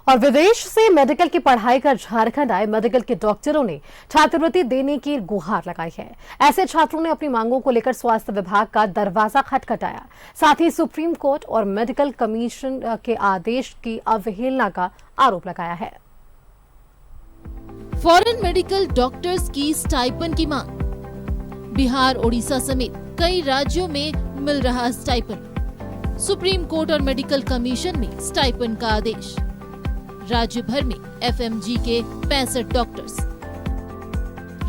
और विदेश से मेडिकल की पढ़ाई कर झारखंड आए मेडिकल के डॉक्टरों ने छात्रवृत्ति देने की गुहार लगाई है। ऐसे छात्रों ने अपनी मांगों को लेकर स्वास्थ्य विभाग का दरवाजा खटखटाया। साथ ही सुप्रीम कोर्ट और मेडिकल कमीशन के आदेश की अवहेलना का आरोप लगाया है। फॉरेन मेडिकल डॉक्टर्स की स्टाइपेंड की मांग। बिहार, ओडिशा समेत कई राज्यों में मिल रहा स्टाइपेंड। सुप्रीम कोर्ट और मेडिकल कमीशन में स्टाइपेंड का आदेश। राज्य भर में एफएमजी के 65 डॉक्टर्स।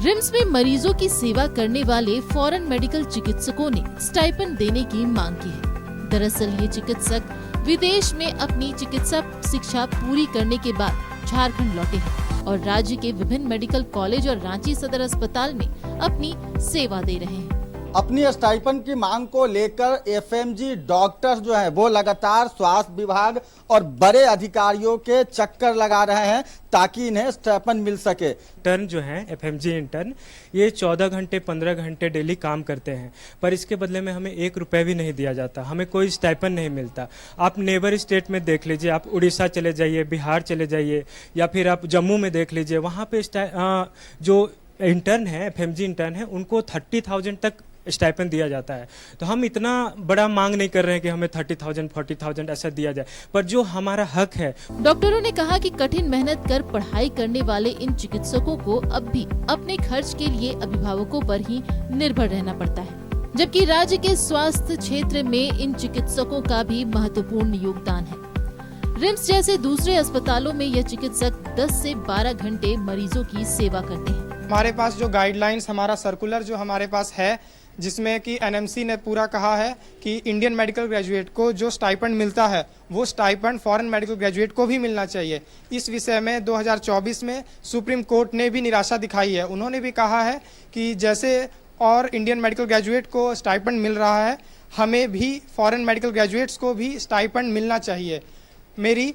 रिम्स में मरीजों की सेवा करने वाले फॉरेन मेडिकल चिकित्सकों ने स्टाइपेंड देने की मांग की है। दरअसल ये चिकित्सक विदेश में अपनी चिकित्सा शिक्षा पूरी करने के बाद झारखंड लौटे हैं और राज्य के विभिन्न मेडिकल कॉलेज और रांची सदर अस्पताल में अपनी सेवा दे रहे हैं। अपनी स्टाइपेंड की मांग को लेकर एफएमजी डॉक्टर्स जो हैं वो लगातार स्वास्थ्य विभाग और बड़े अधिकारियों के चक्कर लगा रहे हैं ताकि इन्हें स्टाइपेंड मिल सके। इंटर्न जो है एफएमजी इंटर्न ये 14 घंटे 15 घंटे डेली काम करते हैं, पर इसके बदले में हमें 1 रुपए भी नहीं दिया जाता, हमें कोई स्टाइपेंड नहीं मिलता। आप नेबर स्टेट में देख लीजिए, आप उड़ीसा चले जाइए, बिहार चले जाइए या फिर आप जम्मू में देख लीजिए, वहाँ पे जो इंटर्न है एफएमजी इंटर्न है उनको 30,000 तक स्टाइपेंड दिया जाता है। तो हम इतना बड़ा मांग नहीं कर रहे हैं कि हमें 30,000 40,000 ऐसा दिया जाए, पर जो हमारा हक है। डॉक्टरों ने कहा कि कठिन मेहनत कर पढ़ाई करने वाले इन चिकित्सकों को अब भी अपने खर्च के लिए अभिभावकों पर ही निर्भर रहना पड़ता है, जबकि राज्य के स्वास्थ्य क्षेत्र में इन चिकित्सकों का भी महत्वपूर्ण योगदान है। रिम्स जैसे दूसरे अस्पतालों में यह चिकित्सक 10 से 12 घंटे मरीजों की सेवा करते हैं। हमारे पास जो गाइडलाइंस, हमारा सर्कुलर जो हमारे पास है, जिसमें कि एनएमसी ने पूरा कहा है कि इंडियन मेडिकल ग्रेजुएट को जो स्टाइपेंड मिलता है वो स्टाइपेंड फॉरेन मेडिकल ग्रेजुएट को भी मिलना चाहिए। इस विषय में 2024 में सुप्रीम कोर्ट ने भी निराशा दिखाई है। उन्होंने भी कहा है कि जैसे और इंडियन मेडिकल ग्रेजुएट को स्टाइपेंड मिल रहा है, हमें भी फॉरेन मेडिकल ग्रेजुएट्स को भी स्टाइपेंड मिलना चाहिए। मेरी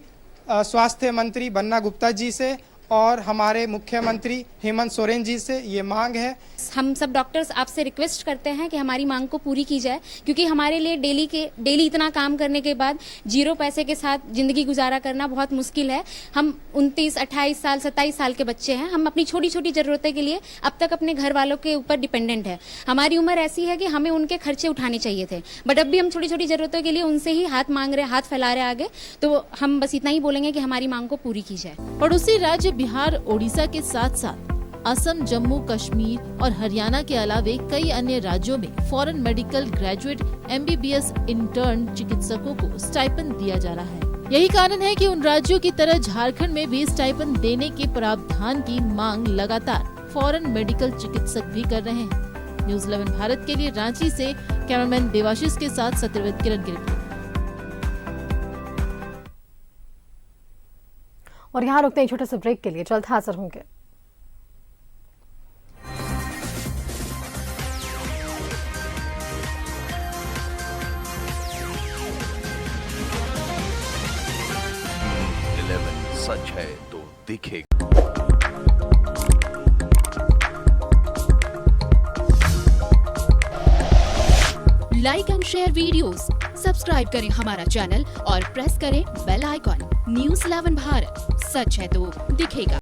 स्वास्थ्य मंत्री बन्ना गुप्ता जी से और हमारे मुख्यमंत्री हेमंत सोरेन जी से ये मांग है। हम सब डॉक्टर्स आपसे रिक्वेस्ट करते हैं कि हमारी मांग को पूरी की जाए, क्योंकि हमारे लिए डेली इतना काम करने के बाद 0 पैसे के साथ जिंदगी गुजारा करना बहुत मुश्किल है। हम 29, 28 साल 27 साल के बच्चे हैं। हम अपनी छोटी छोटी जरूरतें के लिए अब तक अपने घर वालों के ऊपर डिपेंडेंट है। हमारी उम्र ऐसी है कि हमें उनके खर्चे उठाने चाहिए थे, बट अब भी हम छोटी छोटी जरूरतों के लिए उनसे ही हाथ मांग रहे, हाथ फैला रहे आगे। तो हम बस इतना ही बोलेंगे कि हमारी मांग को पूरी की जाए। पड़ोसी राज्य बिहार, ओडिशा के साथ साथ असम, जम्मू कश्मीर और हरियाणा के अलावे कई अन्य राज्यों में foreign medical graduate MBBS intern चिकित्सकों को स्टाइपेंड दिया जा रहा है। यही कारण है कि उन राज्यों की तरह झारखंड में भी स्टाइपेंड देने के प्रावधान की मांग लगातार फॉरेन मेडिकल चिकित्सक भी कर रहे हैं। न्यूज़ 11 भारत के लिए रांची से कैमरामैन देवाशीष के साथ सत्यव्रत किरण की रिपोर्ट। और यहाँ रुकते हैं छोटे से ब्रेक के लिए, जल्द हाजिर होंगे। सच है तो दिखेगा। Like and share videos, subscribe करें हमारा चैनल और प्रेस करें बेल आइकॉन। न्यूज़ 11 भारत, सच है तो दिखेगा।